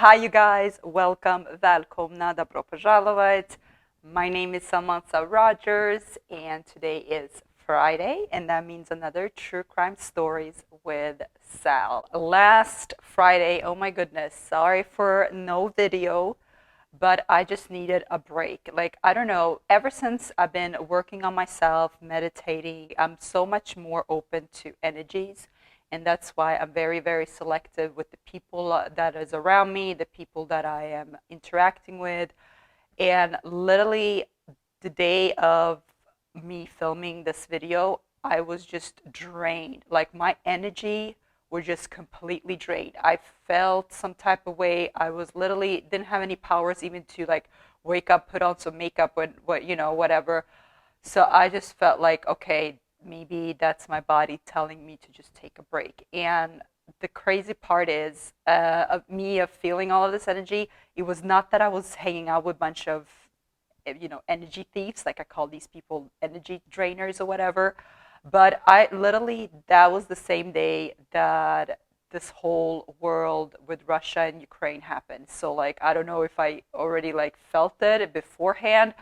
Hi you guys, welcome, välkomna, dobro pожаловать. My name is Samantha Rogers and today is Friday and that means another True Crime Stories with Sal. Last Friday, oh my goodness, sorry for no video, but I just needed a break. Like, I don't know, ever since I've been working on myself, meditating, I'm so much more open to energies. And that's why I'm very, very selective with the people that is around me, the people that I am interacting with. And literally, the day of me filming this video, I was just drained. Like, my energy was just completely drained. I felt some type of way. I was literally didn't have any powers even to like wake up, put on some makeup, and whatever. So I just felt like, okay, maybe that's my body telling me to just take a break. And the crazy part is, of me of feeling all of this energy, it was not that I was hanging out with a bunch of, energy thieves, like I call these people energy drainers or whatever. But I literally, that was the same day that this whole world with Russia and Ukraine happened. So like, I don't know if I already like felt it beforehand,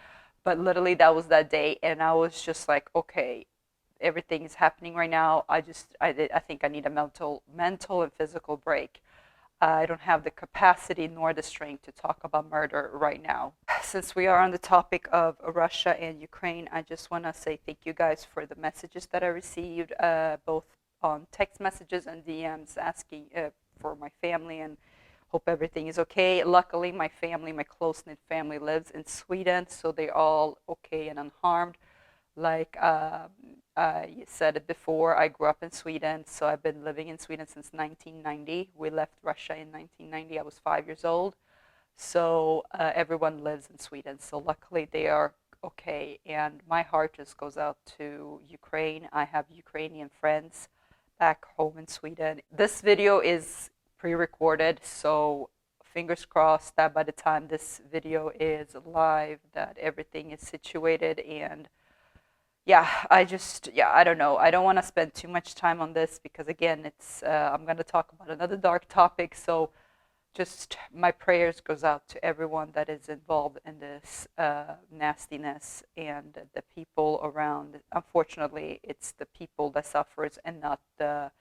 but literally that was that day, and I was just like, okay, everything is happening right now. I think I need a mental and physical break. I don't have the capacity nor the strength to talk about murder right now. Since we are on the topic of Russia and Ukraine, I just want to say thank you guys for the messages that I received, both on text messages and DMs asking for my family and hope everything is okay. Luckily, my family, my close knit family, lives in Sweden, so they're all okay and unharmed. Like I said it before, I grew up in Sweden, so I've been living in Sweden since 1990. We left Russia in 1990. I was 5 years old. So everyone lives in Sweden. So luckily they are okay. And my heart just goes out to Ukraine. I have Ukrainian friends back home in Sweden. This video is pre-recorded, so fingers crossed that by the time this video is live, that everything is situated. And yeah, I don't know. I don't want to spend too much time on this because, again, I'm going to talk about another dark topic. So just my prayers goes out to everyone that is involved in this nastiness and the people around. Unfortunately, it's the people that suffers and not the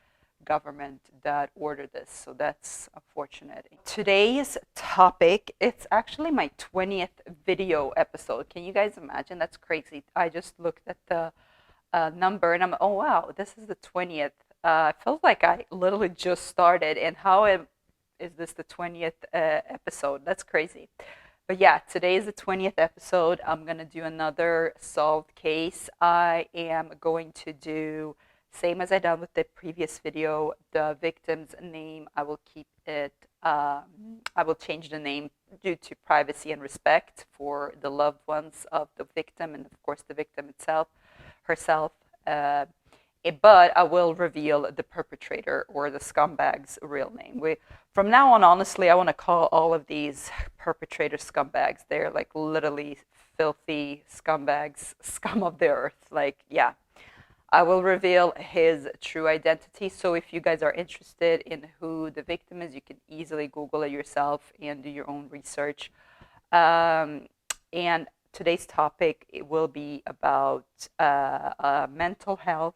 government that ordered this. So that's unfortunate. Today's topic, it's actually my 20th video episode. Can you guys imagine? That's crazy. I just looked at the number and I'm, oh wow, this is the 20th. I felt like I literally just started, and is this the 20th episode? That's crazy. But yeah, today is the 20th episode. I'm going to do another solved case. I am going to do, same as I done with the previous video, the victim's name. I will keep it, I will change the name due to privacy and respect for the loved ones of the victim and, of course, the victim herself. But I will reveal the perpetrator or the scumbag's real name. From now on, honestly, I want to call all of these perpetrators scumbags. They're like literally filthy scumbags, scum of the earth. Like, yeah. I will reveal his true identity. So if you guys are interested in who the victim is, you can easily Google it yourself and do your own research. And today's topic, it will be about mental health,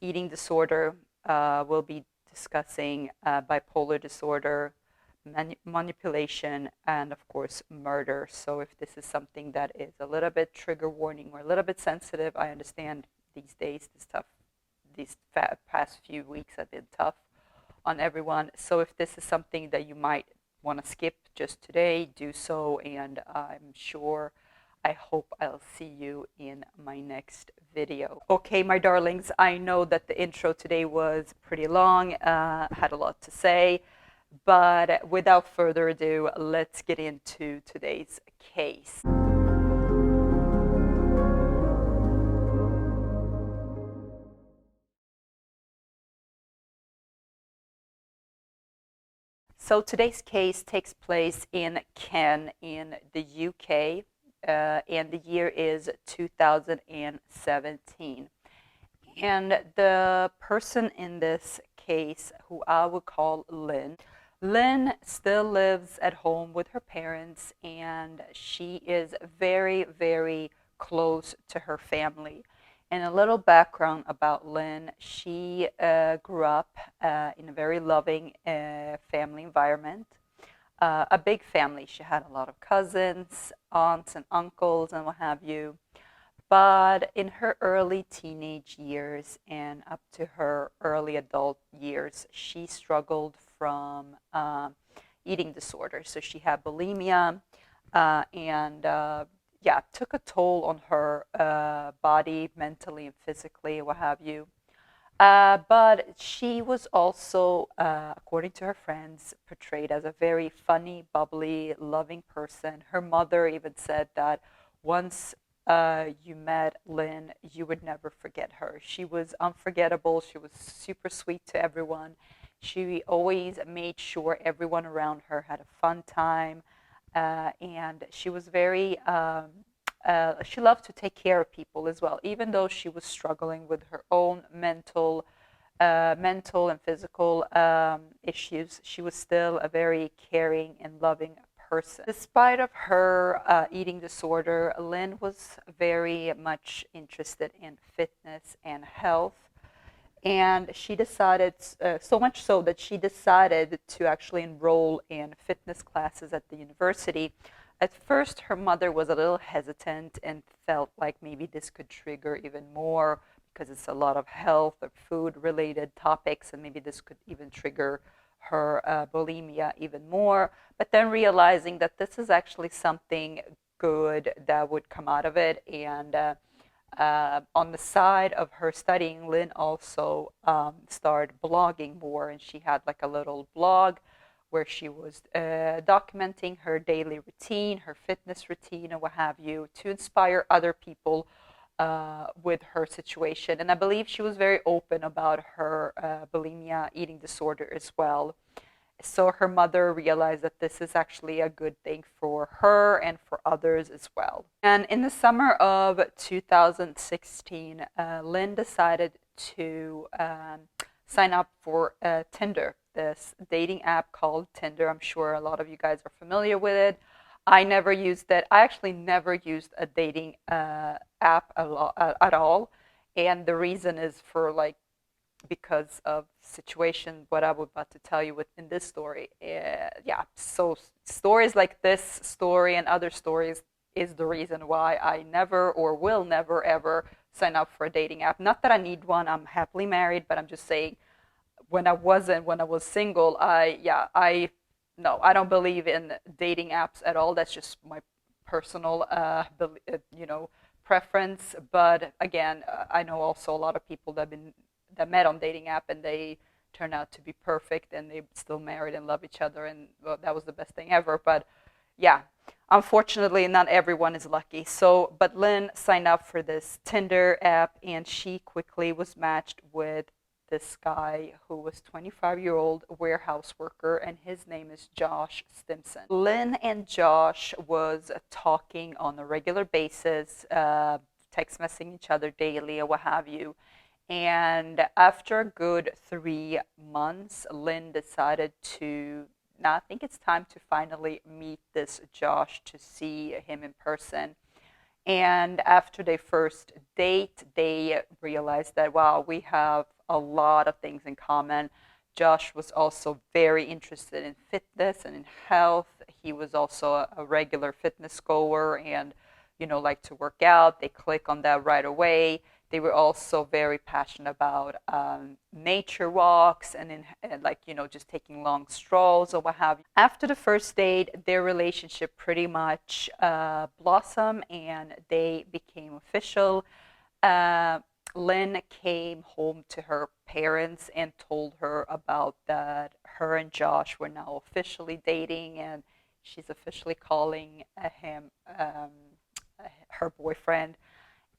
eating disorder. We'll be discussing bipolar disorder, manipulation, and of course murder. So if this is something that is a little bit trigger warning or a little bit sensitive, I understand these days these past few weeks have been tough on everyone. So if this is something that you might want to skip just today, do so, and I'm sure, I hope I'll see you in my next video. Okay, my darlings, I know that the intro today was pretty long, had a lot to say, but without further ado, let's get into today's case. So today's case takes place in Kent in the UK, and the year is 2017. And the person in this case, who I would call Lynn, Lynn still lives at home with her parents, and she is very, very close to her family. And a little background about Lynn, she grew up in a very loving family environment, a big family. She had a lot of cousins, aunts, and uncles, and what have you. But in her early teenage years and up to her early adult years, she struggled from eating disorders. So she had bulimia, and yeah, took a toll on her body, mentally and physically, what have you. But she was also, according to her friends, portrayed as a very funny, bubbly, loving person. Her mother even said that once you met Lynn, you would never forget her. She was unforgettable. She was super sweet to everyone. She always made sure everyone around her had a fun time. And she was very she loved to take care of people as well, even though she was struggling with her own mental and physical issues. She was still a very caring and loving person. Despite of her eating disorder, Lynn was very much interested in fitness and health. And she decided, so much so that she decided to actually enroll in fitness classes at the university. At first, her mother was a little hesitant and felt like maybe this could trigger even more because it's a lot of health or food related topics, and maybe this could even trigger her bulimia even more. But then realizing that this is actually something good that would come out of it, and on the side of her studying, Lynn also started blogging more, and she had like a little blog where she was documenting her daily routine, her fitness routine, and what have you, to inspire other people with her situation. And I believe she was very open about her bulimia eating disorder as well. So her mother realized that this is actually a good thing for her and for others as well. And in the summer of 2016, Lynn decided to sign up for Tinder, this dating app called Tinder. I'm sure a lot of you guys are familiar with it. I never used it. I actually never used a dating app at all. And the reason is for like because of situation what I'm about to tell you within this story. Yeah, so stories like this story and other stories is the reason why I never or will never ever sign up for a dating app. Not that I need one. I'm happily married, but I'm just saying when I was single, I no, I don't believe in dating apps at all. That's just my personal preference. But again, I know also a lot of people that met on dating app and they turned out to be perfect and they still married and love each other, and well, that was the best thing ever. But yeah, unfortunately not everyone is lucky. So but Lynn signed up for this Tinder app, and she quickly was matched with this guy who was 25-year-old warehouse worker, and his name is Josh Stimpson. Lynn and Josh was talking on a regular basis, text messaging each other daily or what have you. And after a good 3 months, Lynn decided to, now I think it's time to finally meet this Josh to see him in person. And after their first date, they realized that, wow, we have a lot of things in common. Josh was also very interested in fitness and in health. He was also a regular fitness goer and, liked to work out. They click on that right away. They were also very passionate about nature walks and like, just taking long strolls or what have you. After the first date, their relationship pretty much blossomed and they became official. Lynn came home to her parents and told her about that her and Josh were now officially dating, and she's officially calling him her boyfriend.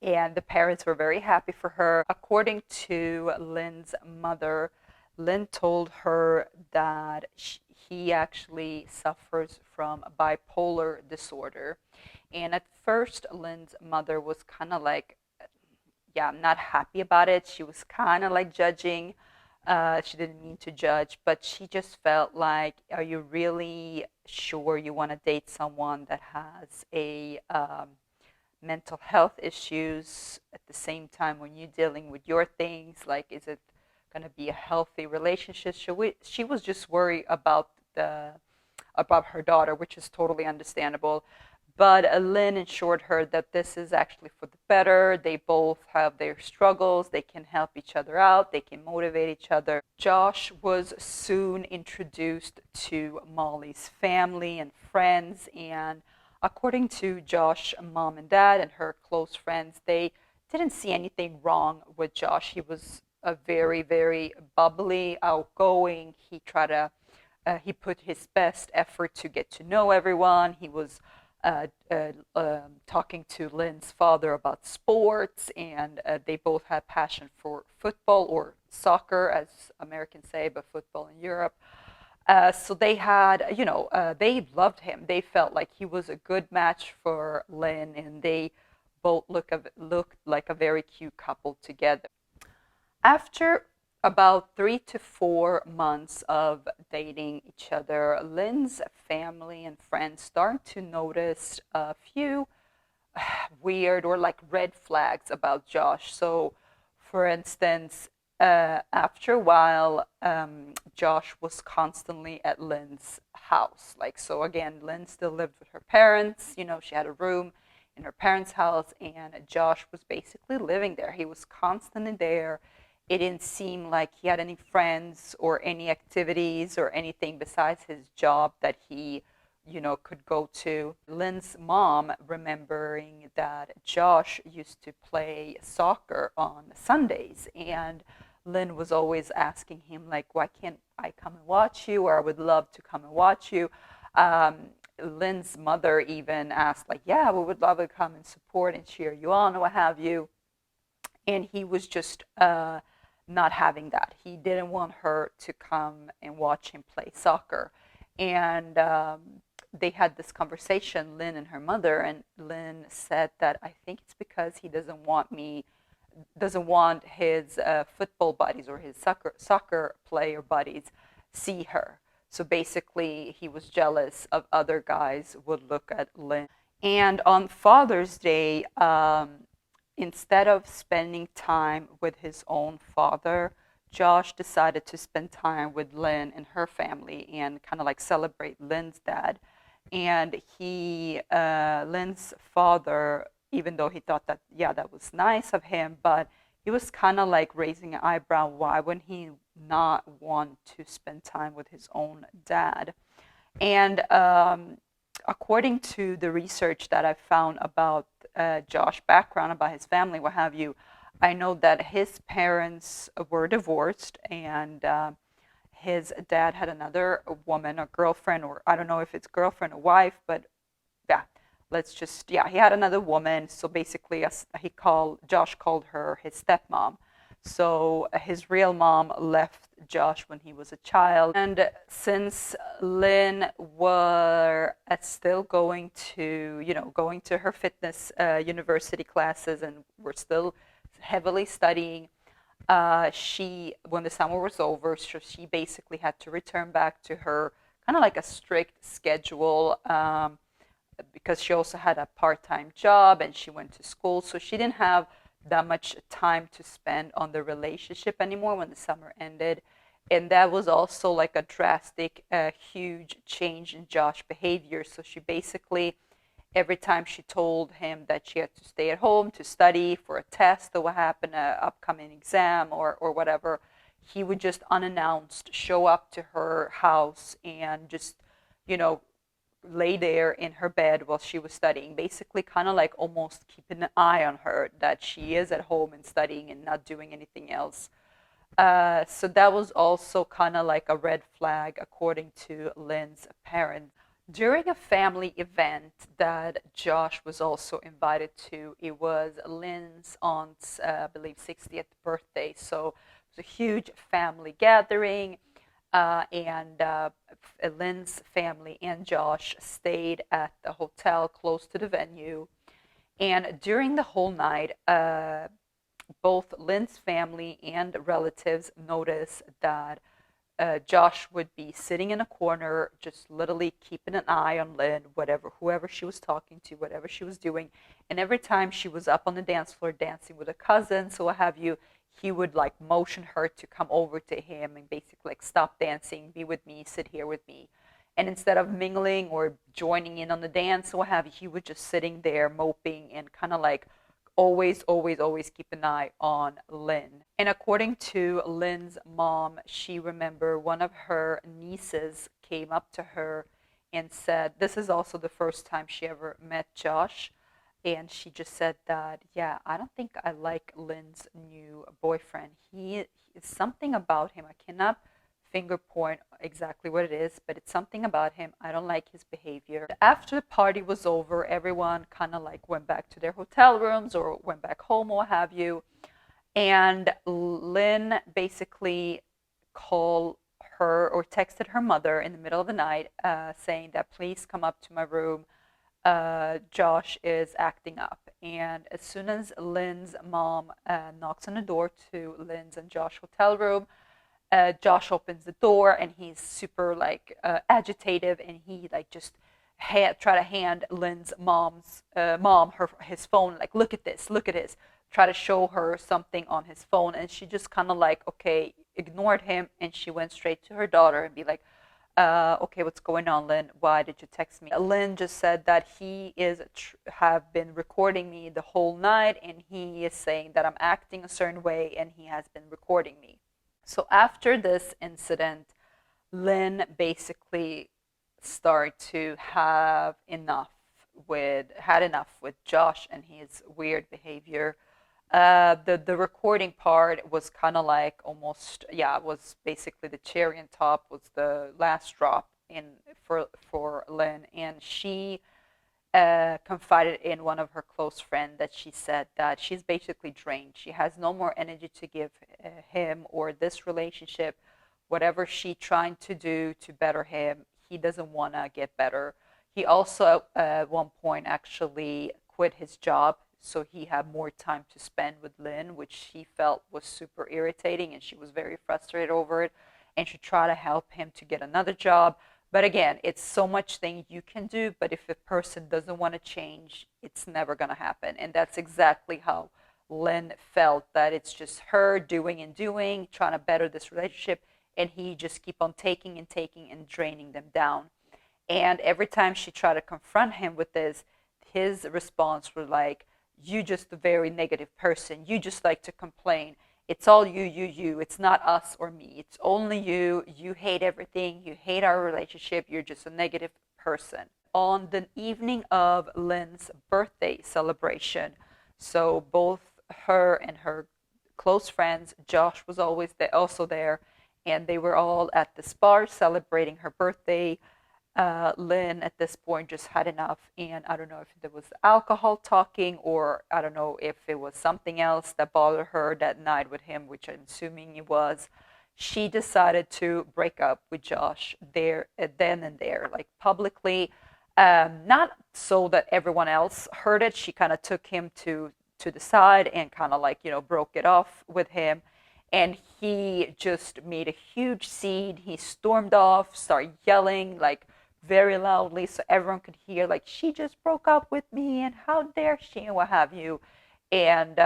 And the parents were very happy for her. According to Lynn's mother, Lynn told her that he actually suffers from bipolar disorder. And at first, Lynn's mother was kind of like, yeah, I'm not happy about it. She was kind of like judging She didn't mean to judge, but she just felt like, are you really sure you want to date someone that has a mental health issues at the same time when you're dealing with your things? Like, is it going to be a healthy relationship? She was just worried about her daughter, which is totally understandable. But Lynn assured her that this is actually for the better. They both have their struggles. They can help each other out. They can motivate each other. Josh was soon introduced to Molly's family and friends. And according to Josh's mom and dad and her close friends, they didn't see anything wrong with Josh. He was a very, very bubbly, outgoing. He put his best effort to get to know everyone. He was talking to Lynn's father about sports, and they both had passion for football, or soccer, as Americans say, but football in Europe. So they had, they loved him. They felt like he was a good match for Lynn, and they both looked like a very cute couple together. After about 3 to 4 months of dating each other, Lynn's family and friends start to notice a few weird or like red flags about Josh. So, for instance, after a while, Josh was constantly at Lynn's house. Like, so again, Lynn still lived with her parents. She had a room in her parents' house, and Josh was basically living there. He was constantly there. It didn't seem like he had any friends or any activities or anything besides his job that he could go to. Lynn's mom, remembering that Josh used to play soccer on Sundays, and Lynn was always asking him, like, why can't I come and watch you? Or I would love to come and watch you. Lynn's mother even asked, like, yeah, we would love to come and support and cheer you on, or what have you. And he was just not having that. He didn't want her to come and watch him play soccer. And they had this conversation, Lynn and her mother, and Lynn said that, I think it's because he doesn't want his football buddies or his soccer player buddies see her. So basically, he was jealous of other guys would look at Lynn. And on Father's Day, instead of spending time with his own father, Josh decided to spend time with Lynn and her family and kind of like celebrate Lynn's dad. And Lynn's father, even though he thought that, yeah, that was nice of him, but he was kind of like raising an eyebrow. Why wouldn't he not want to spend time with his own dad? And according to the research that I found about Josh's background, about his family, what have you, I know that his parents were divorced, and his dad had another woman, a girlfriend, or I don't know if it's girlfriend or wife, but yeah, he had another woman. So basically, Josh called her his stepmom. So his real mom left Josh when he was a child. And since Lynn were still going to her fitness university classes, and were still heavily studying, when the summer was over, so she basically had to return back to her kind of like a strict schedule, because she also had a part-time job and she went to school, so she didn't have that much time to spend on the relationship anymore when the summer ended. And that was also like a drastic, huge change in Josh's behavior. So she basically, every time she told him that she had to stay at home to study for a test or what happened, an upcoming exam or whatever, he would just unannounced show up to her house and just, lay there in her bed while she was studying, basically kind of like almost keeping an eye on her, that she is at home and studying and not doing anything else. So that was also kind of like a red flag, according to Lynn's parents. During a family event that Josh was also invited to, it was Lynn's aunt's, I believe, 60th birthday. So it was a huge family gathering. And Lynn's family and Josh stayed at the hotel close to the venue. And during the whole night, both Lynn's family and relatives noticed that Josh would be sitting in a corner, just literally keeping an eye on Lynn, whoever she was talking to, whatever she was doing. And every time she was up on the dance floor dancing with a cousin, so what have you, he would like motion her to come over to him and basically like stop dancing, be with me, sit here with me. And instead of mingling or joining in on the dance, or what have you, he was just sitting there moping and kind of like always keep an eye on Lynn. And according to Lynn's mom, she remembered one of her nieces came up to her and said, this is also the first time she ever met Josh. And she just said that, yeah, I don't think I like Lynn's new boyfriend. He is something about him. I cannot finger point exactly what it is, but it's something about him. I don't like his behavior. After the party was over, everyone kind of like went back to their hotel rooms or went back home or what have you. And Lynn basically called her or texted her mother in the middle of the night saying that please come up to my room. Josh is acting up. And as soon as Lynn's mom knocks on the door to Lynn's and Josh's hotel room, Josh opens the door and he's super like agitated, and he like just try to hand Lynn's mom his phone, like look at this, try to show her something on his phone, and she just kind of like okay ignored him, and she went straight to her daughter and be like, okay, what's going on, Lynn? Why did you text me? Lynn just said that he is have been recording me the whole night, and he is saying that I'm acting a certain way, and he has been recording me. So after this incident, Lynn basically started to had enough with Josh and his weird behavior. The recording part was kind of like almost, yeah, it was basically the cherry on top, was the last drop in for Lynn, and she confided in one of her close friends that she said that she's basically drained. She has no more energy to give him or this relationship. Whatever she trying to do to better him, he doesn't want to get better. He also at one point actually quit his job so he had more time to spend with Lynn, which she felt was super irritating, and she was very frustrated over it. And she tried to help him to get another job. But again, it's so much thing you can do, but if a person doesn't want to change, it's never going to happen. And that's exactly how Lynn felt, that it's just her doing and doing, trying to better this relationship, and he just keep on taking and taking and draining them down. And every time she tried to confront him with this, his response was like, you just a very negative person. You just like to complain. It's all you. It's not us or me. It's only you. You hate everything. You hate our relationship. You're just a negative person. On the evening of Lynn's birthday celebration, so both her and her close friends, Josh was always there, also there, and they were all at this bar celebrating her birthday. Lynn at this point just had enough, and I don't know if there was alcohol talking, or I don't know if it was something else that bothered her that night with him, which I'm assuming it was. She decided to break up with Josh there, then and there, like publicly, not so that everyone else heard it. She kind of took him to the side and kind of like broke it off with him, and he just made a huge scene. He stormed off, started yelling like very loudly so everyone could hear, like, she just broke up with me and how dare she and what have you. And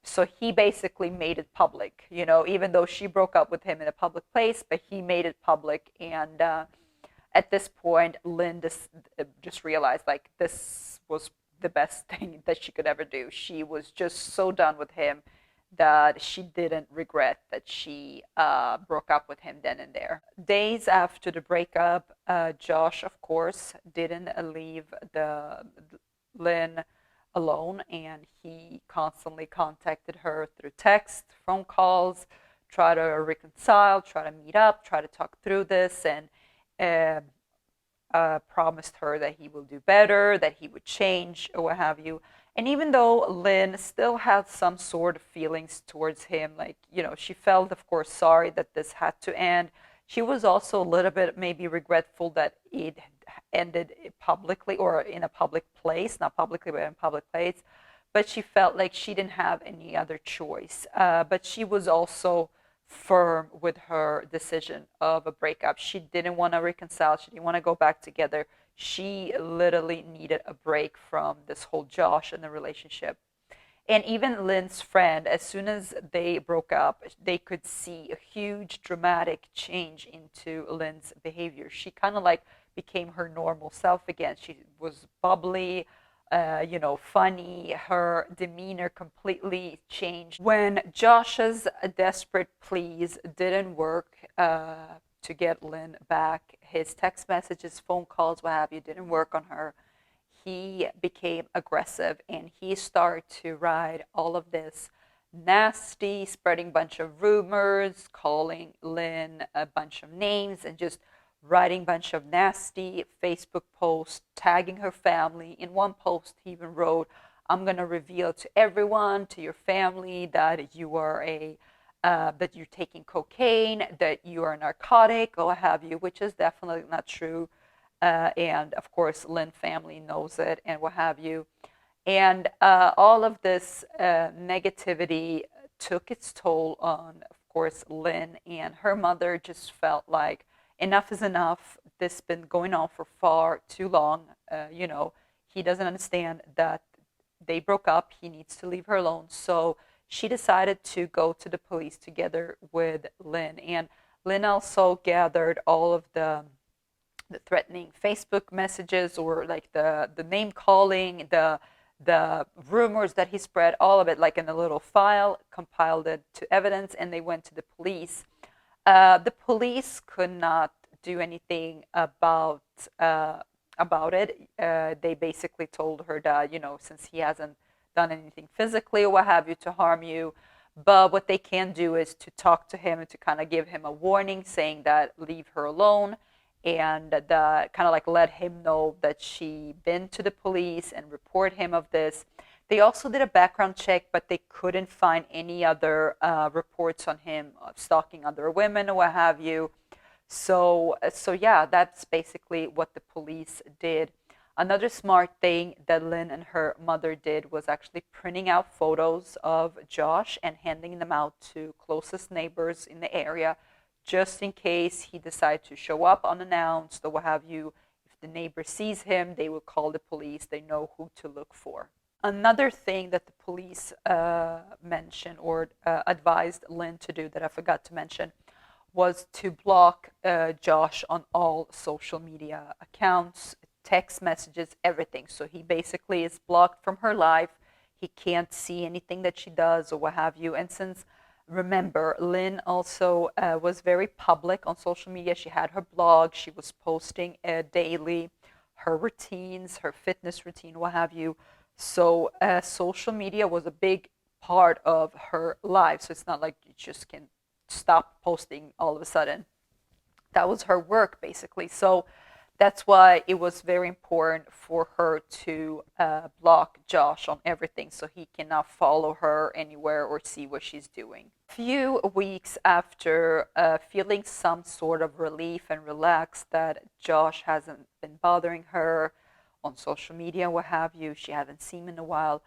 so he basically made it public, even though she broke up with him in a public place, but he made it public. And at this point, Lynn just realized like this was the best thing that she could ever do. She was just so done with him that she didn't regret that she broke up with him then and there. Days after the breakup, Josh, of course, didn't leave Lynn alone, and he constantly contacted her through text, phone calls, try to reconcile, try to meet up, try to talk through this, and promised her that he will do better, that he would change, or what have you. And even though Lynn still had some sort of feelings towards him, like, she felt, of course, sorry that this had to end. She was also a little bit maybe regretful that it ended publicly or in a public place, not publicly, but in a public place. but she felt like she didn't have any other choice. But she was also firm with her decision of a breakup. She didn't want to reconcile. She didn't want to go back together. She literally needed a break from this whole Josh and the relationship. And even Lynn's friend, as soon as they broke up, they could see a huge dramatic change into Lynn's behavior. She kind of like became her normal self again. She was bubbly, funny. Her demeanor completely changed. When Josh's desperate pleas didn't work to get Lynn back, his text messages, phone calls, what have you, didn't work on her. He became aggressive and he started to write all of this nasty, spreading a bunch of rumors, calling Lynn a bunch of names, and just writing a bunch of nasty Facebook posts, tagging her family. In one post, he even wrote, "I'm going to reveal to everyone, to your family, that you are that you're taking cocaine, that you are a narcotic, or what have you," which is definitely not true. And of course, Lynn family knows it, and what have you. And all of this negativity took its toll on, of course, Lynn, and her mother just felt like enough is enough. This has been going on for far too long. He doesn't understand that they broke up. He needs to leave her alone. So she decided to go to the police together with Lynn. And Lynn also gathered all of the threatening Facebook messages, or like the name calling, the rumors that he spread, all of it like in a little file, compiled it to evidence, and they went to the police. The police could not do anything about it. They basically told her that, since he hasn't done anything physically or what have you to harm you, but what they can do is to talk to him and to kind of give him a warning saying that leave her alone, and kind of like let him know that she been to the police and report him of this. They also did a background check, but they couldn't find any other reports on him stalking other women or what have you. So yeah, that's basically what the police did. Another smart thing that Lynn and her mother did was actually printing out photos of Josh and handing them out to closest neighbors in the area, just in case he decided to show up unannounced or what have you. If the neighbor sees him, they will call the police. They know who to look for. Another thing that the police mentioned or advised Lynn to do that I forgot to mention was to block Josh on all social media accounts, text messages, everything. So he basically is blocked from her life. He can't see anything that she does or what have you. And since, remember, Lynn also was very public on social media. She had her blog. She was posting daily her routines, her fitness routine, what have you. So social media was a big part of her life. So it's not like you just can stop posting all of a sudden. That was her work, basically. So that's why it was very important for her to block Josh on everything so he cannot follow her anywhere or see what she's doing. A few weeks after feeling some sort of relief and relaxed that Josh hasn't been bothering her on social media, what have you, she hadn't seen him in a while,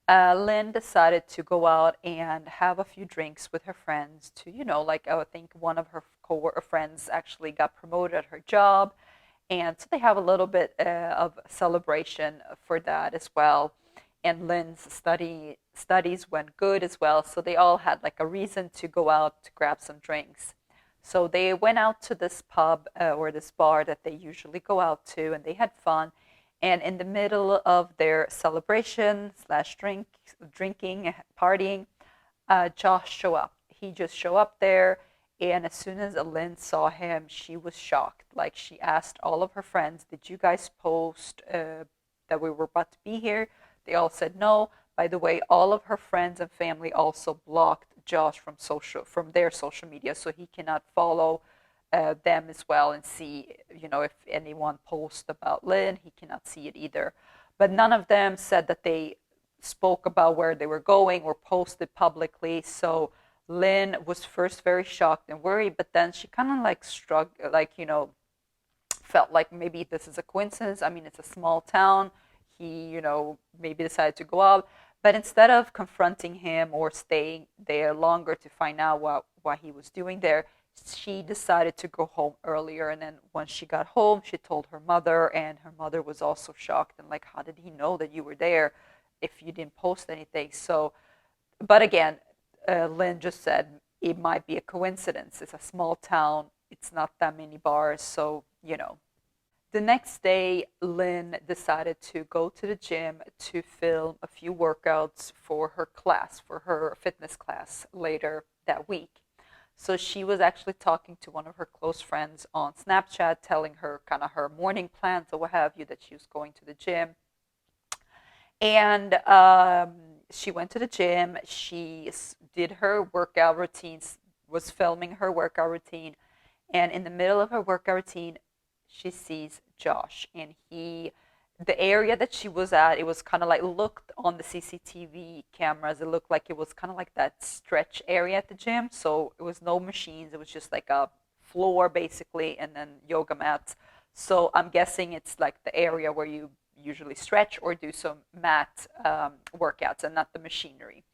Lynn decided to go out and have a few drinks with her friends to, like I think one of her friends actually got promoted at her job. And so they have a little bit of celebration for that as well. And Lynn's studies went good as well. So they all had like a reason to go out to grab some drinks. So they went out to this pub or this bar that they usually go out to, and they had fun. And in the middle of their celebration slash drinking, partying, Josh showed up. He just showed up there. And as soon as Lynn saw him, she was shocked. Like, she asked all of her friends, "Did you guys post that we were about to be here?" They all said no. By the way, all of her friends and family also blocked Josh from their social media, so he cannot follow them as well and see, if anyone posts about Lynn, he cannot see it either. But none of them said that they spoke about where they were going or posted publicly. So Lynn was first very shocked and worried, but then she kind of like felt like maybe this is a coincidence. I mean, it's a small town. He, maybe decided to go out. But instead of confronting him or staying there longer to find out what he was doing there, she decided to go home earlier. And then once she got home, she told her mother, and her mother was also shocked and like, how did he know that you were there if you didn't post anything? So, but again, Lynn just said it might be a coincidence. It's a small town, it's not that many bars, so, you know. The next day, Lynn decided to go to the gym to film a few workouts for her class, for her fitness class later that week. So she was actually talking to one of her close friends on Snapchat, telling her kind of her morning plans or what have you, that she was going to the gym. And she went to the gym. She did her workout routines, was filming her workout routine. And in the middle of her workout routine, she sees Josh. And the area that she was at, it was kind of like, looked on the CCTV cameras, it looked like it was kind of like that stretch area at the gym. So it was no machines, it was just like a floor basically, and then yoga mats. So I'm guessing it's like the area where you usually stretch or do some mat workouts and not the machinery.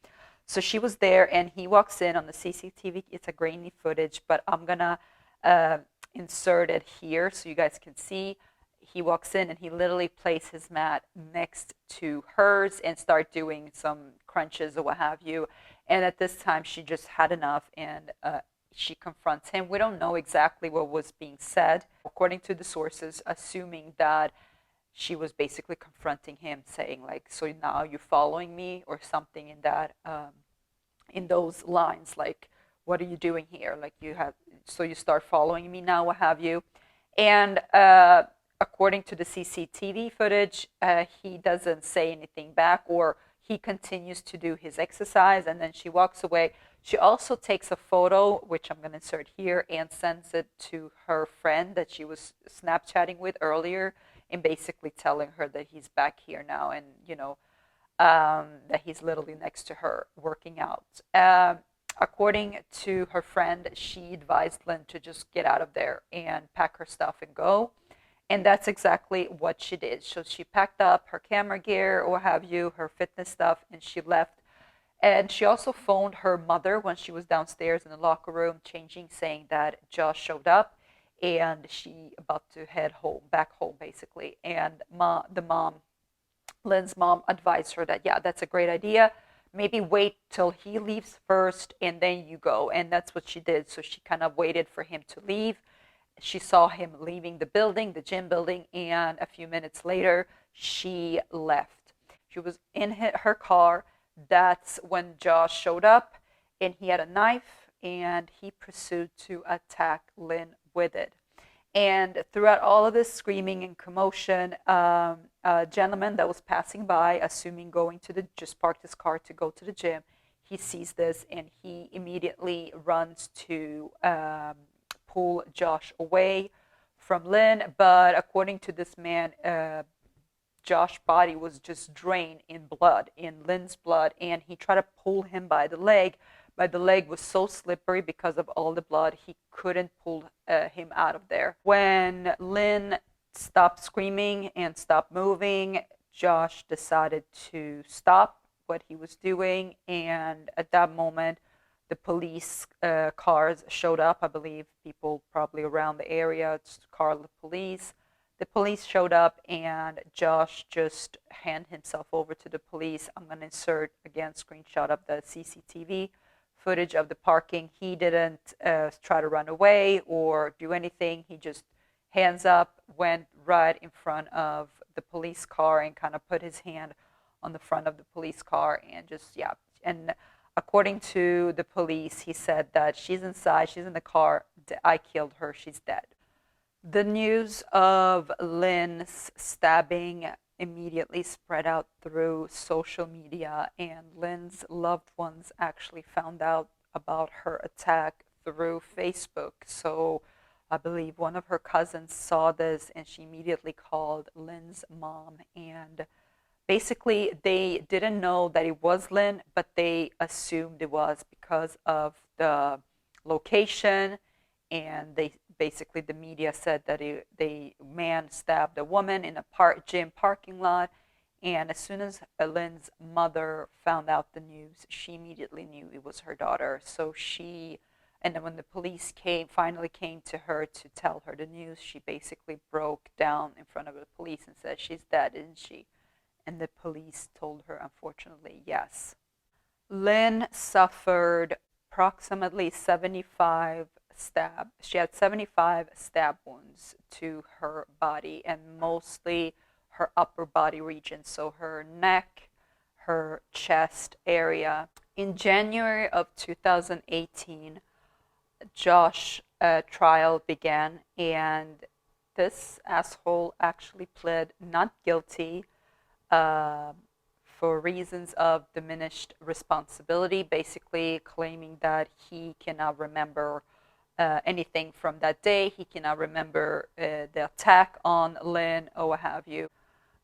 So she was there, and he walks in on the CCTV. It's a grainy footage, but I'm gonna uh, insert it here so you guys can see. He walks in and he literally places his mat next to hers and start doing some crunches or what have you. And at this time, she just had enough, and she confronts him. We don't know exactly what was being said, according to the sources, assuming that she was basically confronting him, saying like, so now you're following me, or something in that in those lines, like, what are you doing here, like, you have, so you start following me now, what have you. And according to the CCTV footage, he doesn't say anything back, or he continues to do his exercise, and then she walks away. She also takes a photo, which I'm going to insert here, and sends it to her friend that she was Snapchatting with earlier, and basically telling her that he's back here now, and that he's literally next to her working out. According to her friend, she advised Lynn to just get out of there and pack her stuff and go. And that's exactly what she did. So she packed up her camera gear, or what have you, her fitness stuff, and she left. And she also phoned her mother when she was downstairs in the locker room changing, saying that Josh showed up and she about to head home, back home basically. And the mom, Lynn's mom, advised her that, yeah, that's a great idea. Maybe wait till he leaves first and then you go. And that's what she did. So she kind of waited for him to leave. She saw him leaving the building, the gym building, and a few minutes later, she left. She was in her car. That's when Josh showed up, and he had a knife, and he pursued to attack Lynn with it. And throughout all of this screaming and commotion, a gentleman that was passing by, assuming going to just parked his car to go to the gym, he sees this, and he immediately runs to pull Josh away from Lynn. But according to this man, Josh's body was just drained in blood, in Lynn's blood, and he tried to pull him by the leg, but the leg was so slippery because of all the blood, he couldn't pull him out of there. When Lynn stopped screaming and stopped moving, Josh decided to stop what he was doing, and at that moment, the police cars showed up. I believe people probably around the area called the police. The police showed up, and Josh just handed himself over to the police. I'm going to insert again screenshot of the CCTV footage of the parking. He didn't try to run away or do anything. He just hands up, went right in front of the police car and kind of put his hand on the front of the police car and just, yeah. And according to the police, he said that she's inside, she's in the car, I killed her, she's dead. The news of Lynn's stabbing immediately spread out through social media, and Lynn's loved ones actually found out about her attack through Facebook. So I believe one of her cousins saw this, and she immediately called Lynn's mom. And basically, they didn't know that it was Lynn, but they assumed it was because of the location. And they basically, the media said that the man stabbed a woman in a gym parking lot, And as soon as Lynn's mother found out the news, she immediately knew it was her daughter. And then when the police finally came to her to tell her the news, she basically broke down in front of the police and said, "She's dead, isn't she?" And the police told her, unfortunately, yes. Lynn suffered approximately 75 stab. She had 75 stab wounds to her body, and mostly her upper body region, so her neck, her chest area. In January of 2018, Josh trial began, and this asshole actually pled not guilty uh, for reasons of diminished responsibility, basically claiming that he cannot remember anything from that day. He cannot remember the attack on Lynn or what have you.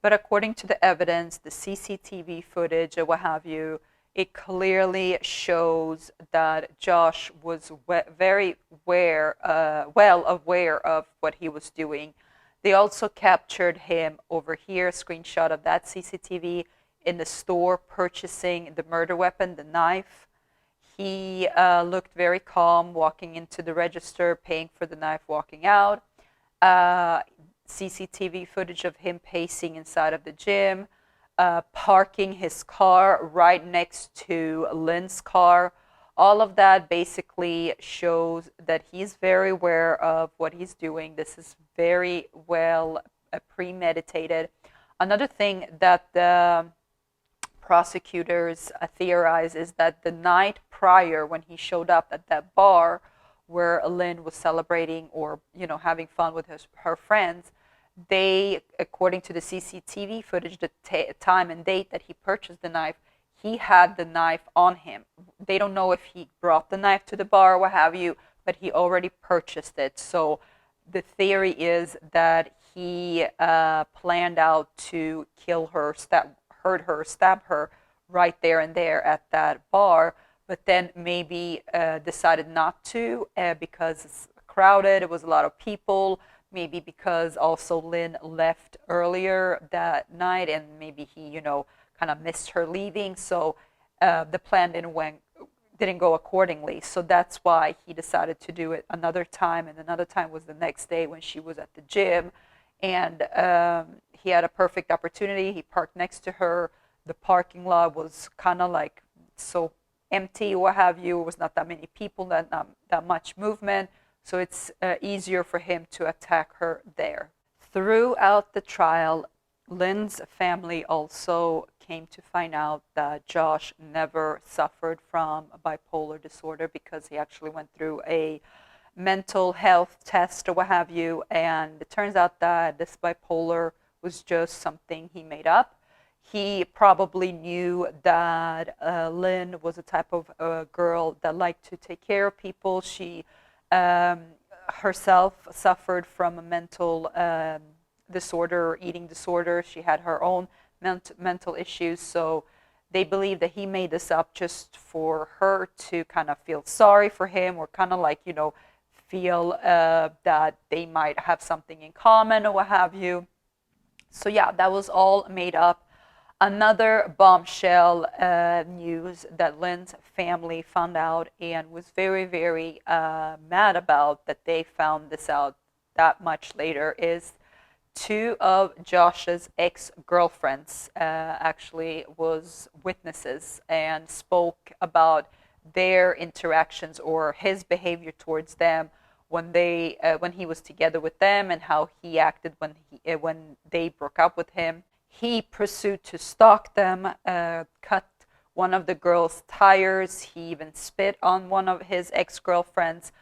But according to the evidence, the CCTV footage or what have you, it clearly shows that Josh was very well aware of what he was doing. They also captured him over here, a screenshot of that CCTV, in the store purchasing the murder weapon, the knife. He looked very calm walking into the register, paying for the knife, walking out. CCTV footage of him pacing inside of the gym, parking his car right next to Lynn's car. All of that basically shows that he's very aware of what he's doing. This is very well premeditated. Another thing that the prosecutors theorize is that the night prior, when he showed up at that bar where Lynn was celebrating or having fun with her friends, they, according to the CCTV footage, the time and date that he purchased the knife, he had the knife on him. They don't know if he brought the knife to the bar or what have you, but he already purchased it. So the theory is that he planned out to kill her, hurt her, stab her right there and there at that bar, but then maybe decided not to because it's crowded, it was a lot of people, maybe because also Lynn left earlier that night and maybe he, kind of missed her leaving, so the plan didn't go accordingly. So that's why he decided to do it another time, and another time was the next day when she was at the gym, and he had a perfect opportunity. He parked next to her. The parking lot was kind of like so empty, what have you. It was not that many people, not that much movement, so it's easier for him to attack her there. Throughout the trial, Lynn's family also came to find out that Josh never suffered from bipolar disorder because he actually went through a mental health test or what have you, and it turns out that this bipolar was just something he made up. He probably knew that Lynn was a type of girl that liked to take care of people. She herself suffered from a mental disorder, eating disorder. She had her own mental issues, so they believe that he made this up just for her to kind of feel sorry for him, or kind of like, feel that they might have something in common or what have you. So yeah, that was all made up. Another bombshell news that Lynn's family found out and was very, very mad about, that they found this out that much later, is two of Josh's ex-girlfriends actually was witnesses and spoke about their interactions or his behavior towards them when he was together with them, and how he acted when they broke up with him. He pursued to stalk them, cut one of the girls' tires. He even spit on one of his ex-girlfriends,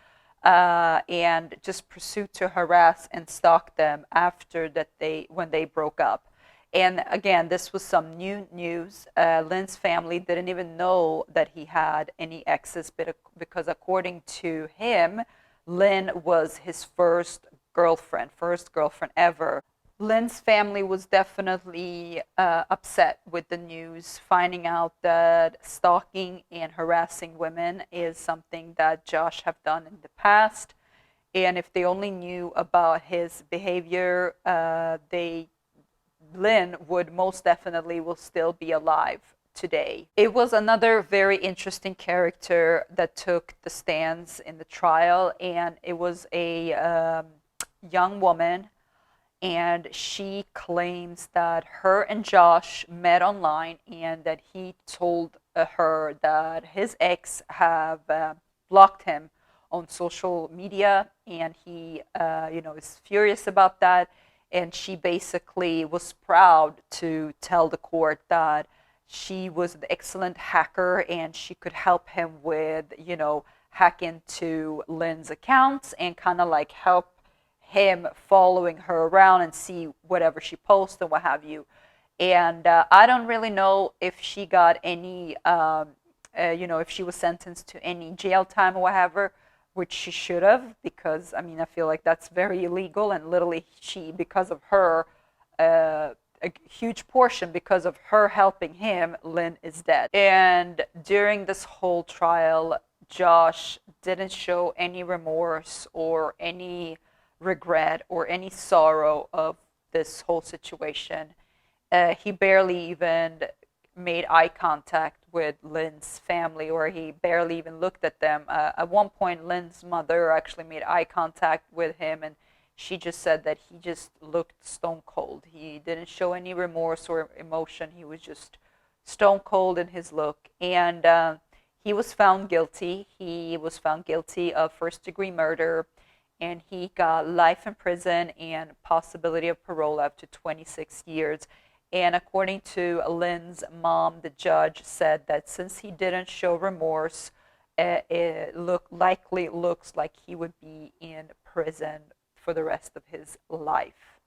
and just pursued to harass and stalk them after when they broke up. And again, this was some new news. Lynn's family didn't even know that he had any exes, because according to him, Lynn was his first girlfriend ever. Lynn's family was definitely upset with the news, finding out that stalking and harassing women is something that Josh have done in the past. And if they only knew about his behavior, they Lynn would most definitely will still be alive today. It was another very interesting character that took the stands in the trial, and it was a young woman, and she claims that her and Josh met online and that he told her that his ex have blocked him on social media, and he is furious about that. And she basically was proud to tell the court that she was an excellent hacker and she could help him with hack into Lynn's accounts and kind of like help him following her around and see whatever she posts and what have you. And I don't really know if she got any, if she was sentenced to any jail time or whatever, which she should have, because I mean, I feel like that's very illegal. And literally, because of her, a huge portion because of her helping him, Lynn is dead. And during this whole trial, Josh didn't show any remorse or any regret or any sorrow of this whole situation. He barely even made eye contact with Lynn's family, or he barely even looked at them. At one point, Lynn's mother actually made eye contact with him, and she just said that he just looked stone cold. He didn't show any remorse or emotion. He was just stone cold in his look. And he was found guilty. He was found guilty of first-degree murder, and he got life in prison and possibility of parole up to 26 years. And according to Lynn's mom, the judge said that since he didn't show remorse, it likely looks like he would be in prison for the rest of his life.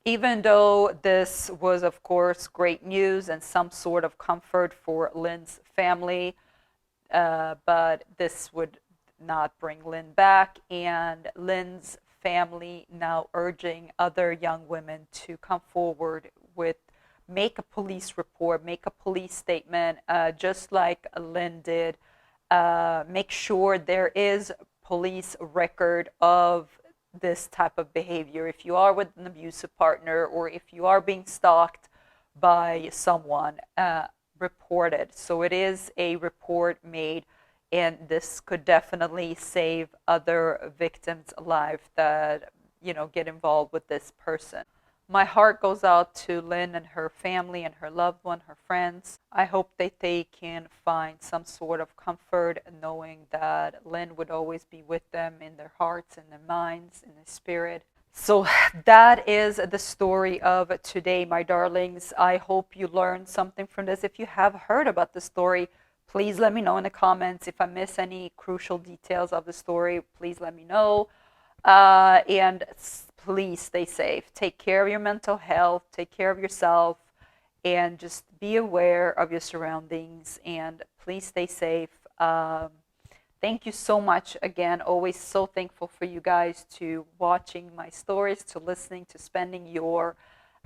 Even though this was, of course, great news and some sort of comfort for Lynn's family, but this would not bring Lynn back, and Lynn's family now urging other young women to come forward with make a police report, make a police statement, just like Lynn did. Make sure there is police record of this type of behavior. If you are with an abusive partner or if you are being stalked by someone, report it. So it is a report made, and this could definitely save other victims' lives that get involved with this person. My heart goes out to Lynn and her family and her loved one, her friends. I hope that they can find some sort of comfort knowing that Lynn would always be with them in their hearts, in their minds, in their spirit. So that is the story of today, my darlings. I hope you learned something from this. If you have heard about the story, please let me know in the comments. If I miss any crucial details of the story, please let me know. And please stay safe. Take care of your mental health. Take care of yourself. And just be aware of your surroundings. And please stay safe. Thank you so much again. Always so thankful for you guys to watching my stories, to listening, to spending your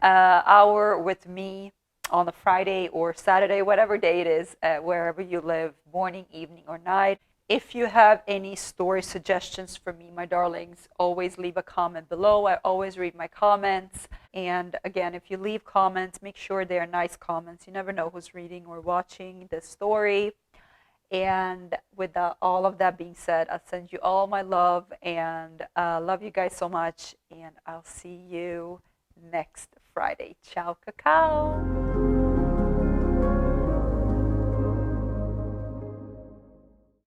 hour with me on a Friday or Saturday, whatever day it is, wherever you live, morning, evening, or night. If you have any story suggestions for me, my darlings, always leave a comment below. I always read my comments. And again, if you leave comments, make sure they are nice comments. You never know who's reading or watching this story. And with all of that being said, I'll send you all my love, and love you guys so much. And I'll see you next Friday. Ciao, Cacao.